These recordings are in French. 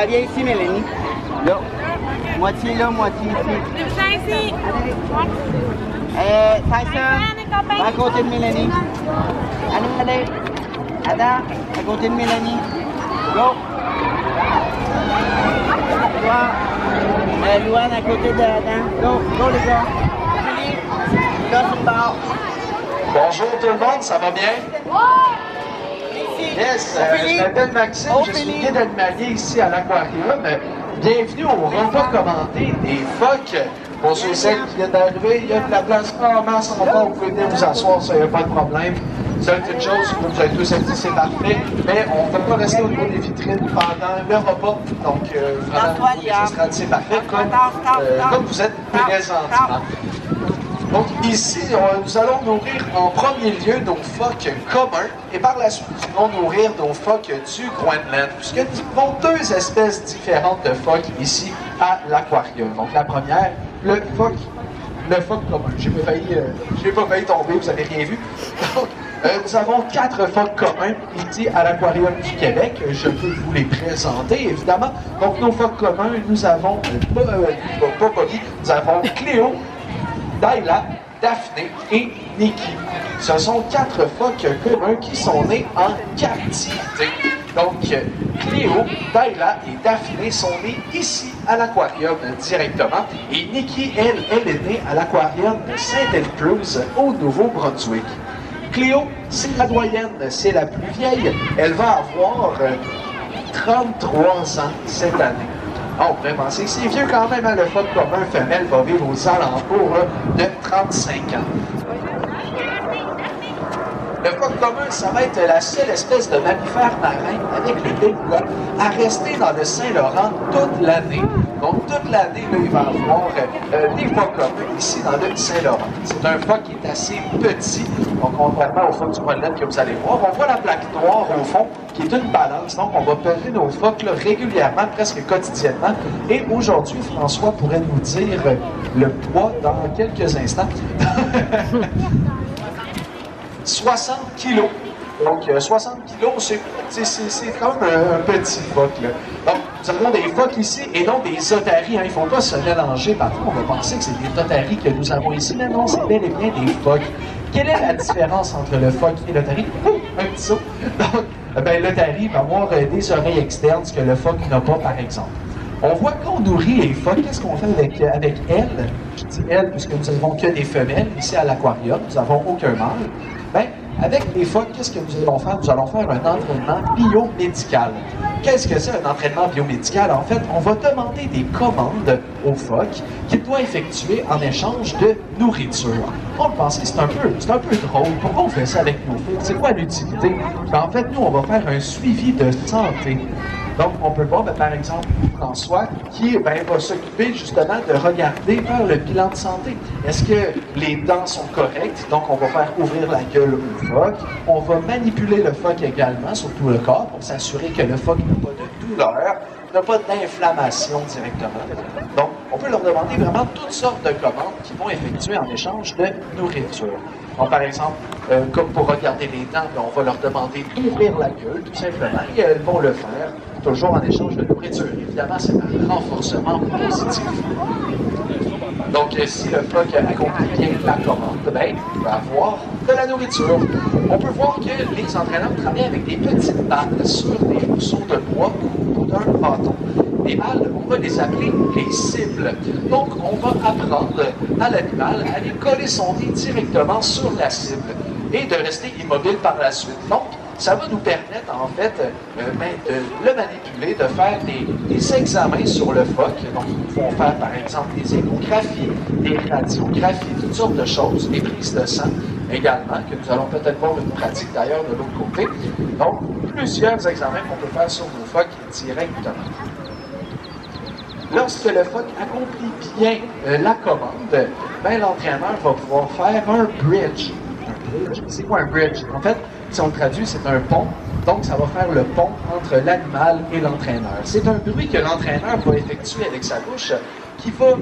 viens ici, Mélanie. Là. Moitié là, moitié ici. Ici. Tyson, va à côté de Mélanie. Allez. Ada, à côté de Mélanie. Go. Louane à côté d'Adam. Go les gars. Allez, là sur le bord. Bonjour tout le monde, ça va bien? Yes, je m'appelle Maxime, je suis guide animalier ici à l'aquarium. Bienvenue au repas commandé des phoques. Pour ceux et celles qui viennent d'arriver, il y a de la place en masse encore, vous pouvez venir vous asseoir, ça, il n'y a pas de problème. Seule petite chose, vous avez tous dit, c'est parfait, mais on ne peut pas rester au niveau des vitrines pendant le repas. Donc, vraiment, c'est parfait, comme vous êtes présentement. Donc ici, nous allons nourrir en premier lieu nos phoques communs et par la suite, nous allons nourrir nos phoques du Groenland, puisque nous avons deux espèces différentes de phoques ici à l'aquarium. Donc la première, le phoque commun. J'ai pas failli tomber, vous avez rien vu. Donc, nous avons 4 phoques communs ici à l'Aquarium du Québec. Je peux vous les présenter, évidemment. Donc, nos phoques communs, nous avons Bobby, nous avons Cléo, Dayla, Daphné et Nikki. Ce sont 4 phoques communs qui sont nés en captivité. Donc, Cléo, Dayla et Daphné sont nés ici à l'aquarium directement. Et Nikki, elle est née à l'aquarium de Saint-Elcruz au Nouveau-Brunswick. Cléo, c'est la doyenne, c'est la plus vieille. Elle va avoir 33 ans cette année. Oh, vraiment, c'est vieux quand même, hein, le phoque commun femelle va vivre aux alentours de 35 ans. Le phoque commun, ça va être la seule espèce de mammifère marin avec le beluga à rester dans le Saint-Laurent toute l'année. Donc, toute l'année, il va y avoir des phoques communs ici dans le Saint-Laurent. C'est un phoque qui est assez petit, donc contrairement au phoque du Groenland que vous allez voir. On voit la plaque noire au fond, qui est une balance. Donc, on va peser nos phoques là, régulièrement, presque quotidiennement. Et aujourd'hui, François pourrait nous dire le poids dans quelques instants. 60 kilos. Donc, 60 kilos, c'est comme un petit phoque. Là. Donc, nous avons des phoques ici et non des otaries. Hein. Il ne faut pas se mélanger. Parfois, on va penser que c'est des otaries que nous avons ici. Mais non, c'est bel et bien des phoques. Quelle est la différence entre le phoque et l'otarie? Un petit saut. Donc, l'otarie va avoir des oreilles externes, ce que le phoque n'a pas, par exemple. On voit qu'on nourrit les phoques. Qu'est-ce qu'on fait avec elles? Je dis elles puisque nous n'avons que des femelles ici à l'aquarium. Nous n'avons aucun mâle. Bien, avec les phoques, qu'est-ce que nous allons faire? Nous allons faire un entraînement biomédical. Qu'est-ce que c'est un entraînement biomédical? En fait, on va demander des commandes aux phoques qu'il doit effectuer en échange de nourriture. On le pensait, c'est un peu drôle. Pourquoi on fait ça avec nos phoques? C'est quoi l'utilité? En fait, nous, on va faire un suivi de santé. Donc, on peut voir, par exemple, François, qui va s'occuper justement de regarder vers le bilan de santé. Est-ce que les dents sont correctes? Donc, on va faire ouvrir la gueule au phoque. On va manipuler le phoque également sur tout le corps pour s'assurer que le phoque n'a pas de douleur, n'a pas d'inflammation directement. Donc, on peut leur demander vraiment toutes sortes de commandes qu'ils vont effectuer en échange de nourriture. Donc, par exemple, comme pour regarder les dents, on va leur demander d'ouvrir la gueule, tout simplement, et elles vont le faire, toujours en échange de nourriture. Évidemment, c'est un renforcement positif. Donc, si le phoque accomplit bien la commande, il va avoir de la nourriture. On peut voir que les entraîneurs travaillent avec des petites balles sur des morceaux de bois ou d'un bâton. Les balles, on va les appeler les cibles. Donc, on va apprendre à l'animal à aller coller son nez directement sur la cible et de rester immobile par la suite. Donc, ça va nous permettre, en fait, de le manipuler, de faire des examens sur le phoque. Donc, ils vont faire, par exemple, des échographies, des radiographies, toutes sortes de choses, des prises de sang également, que nous allons peut-être voir une pratique d'ailleurs de l'autre côté. Donc, plusieurs examens qu'on peut faire sur nos phoques directement. Lorsque le phoque accomplit bien la commande, l'entraîneur va pouvoir faire un bridge. Un bridge, c'est quoi un bridge? En fait, si on le traduit, c'est un pont. Donc, ça va faire le pont entre l'animal et l'entraîneur. C'est un bruit que l'entraîneur va effectuer avec sa bouche qui va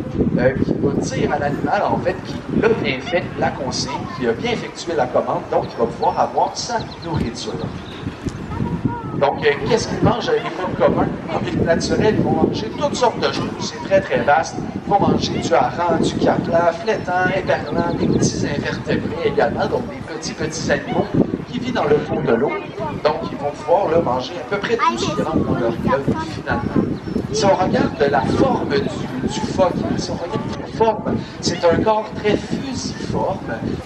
dire à l'animal, en fait, qu'il a bien fait la consigne, qu'il a bien effectué la commande, donc il va pouvoir avoir sa nourriture. Donc, qu'est-ce qu'ils mangent les phoques communs? En milieu naturel, ils vont manger toutes sortes de choses. C'est très, très vaste. Ils vont manger du hareng, du capla, flétan, éperlant, des petits invertébrés également, donc des petits animaux qui vivent dans le fond de l'eau. Donc, ils vont pouvoir là, manger à peu près tout ce qu'ils rentre dans leur gueule, finalement. Si on regarde la forme du phoque, si on regarde la forme, c'est un corps très fusiforme,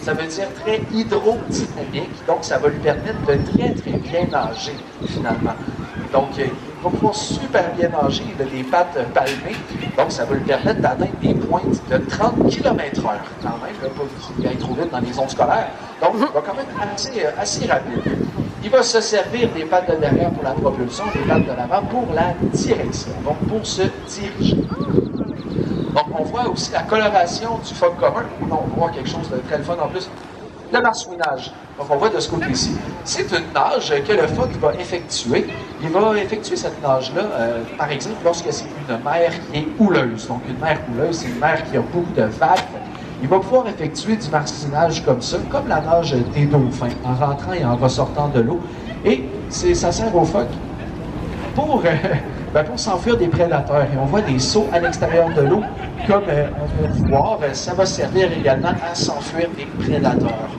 ça veut dire très hydrodynamique, donc ça va lui permettre de très très bien nager, finalement. Donc, il va pouvoir super bien nager, il a des pattes palmées, donc ça va lui permettre d'atteindre des pointes de 30 km/h, quand même, là, pas bien trop vite dans les zones scolaires, donc il va quand même assez rapide. Il va se servir des pattes de derrière pour la propulsion, des pattes de l'avant pour la direction, donc pour se diriger. Donc, on voit aussi la coloration du phoque commun. On voit quelque chose de très fun en plus. Le marsouinage. Donc, on voit de ce côté-ci. C'est une nage que le phoque va effectuer. Il va effectuer cette nage-là, par exemple, lorsque c'est une mer qui est houleuse. Donc, une mer houleuse, c'est une mer qui a beaucoup de vagues. Il va pouvoir effectuer du marsouinage comme ça, comme la nage des dauphins, en rentrant et en ressortant de l'eau. Et ça sert aux phoques pour s'enfuir des prédateurs. Et on voit des sauts à l'extérieur de l'eau, comme on peut voir, ça va servir également à s'enfuir des prédateurs.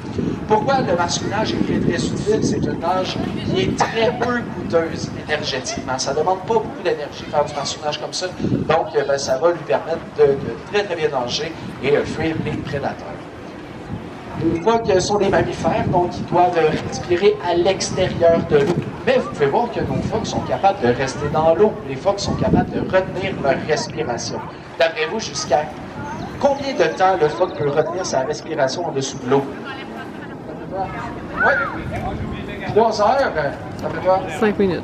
Pourquoi le marsouinage est très, très utile? C'est une nage qui est très peu coûteuse énergétiquement. Ça ne demande pas beaucoup d'énergie faire du marsouinage comme ça. Donc, ça va lui permettre de très, très bien nager et fuir les prédateurs. Les phoques sont des mammifères, donc ils doivent respirer à l'extérieur de l'eau. Mais vous pouvez voir que nos phoques sont capables de rester dans l'eau. Les phoques sont capables de retenir leur respiration. D'après vous, jusqu'à combien de temps le phoque peut retenir sa respiration en dessous de l'eau? Oui. 3 heures, ça fait quoi? 5 minutes.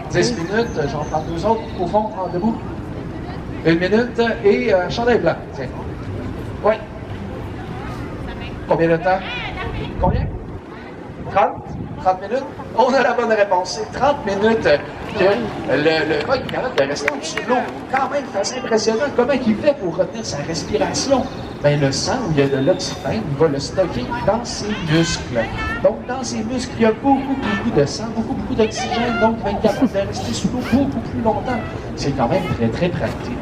10 minutes, j'en prends 2 autres au fond, en debout. 1 minute et chandail blanc. Tiens. Oui. Combien de temps? Combien? 30? 30 minutes? On a la bonne réponse. C'est 30 minutes que le phoque est capable de rester en dessous de l'eau. Quand même, c'est assez impressionnant. Comment il fait pour retenir sa respiration? Bien, le sang, où il y a de l'oxygène, il va le stocker dans ses muscles. Donc, dans ses muscles, il y a beaucoup de sang, beaucoup d'oxygène. Donc, il va être capable de rester sous l'eau beaucoup plus longtemps. C'est quand même très, très pratique.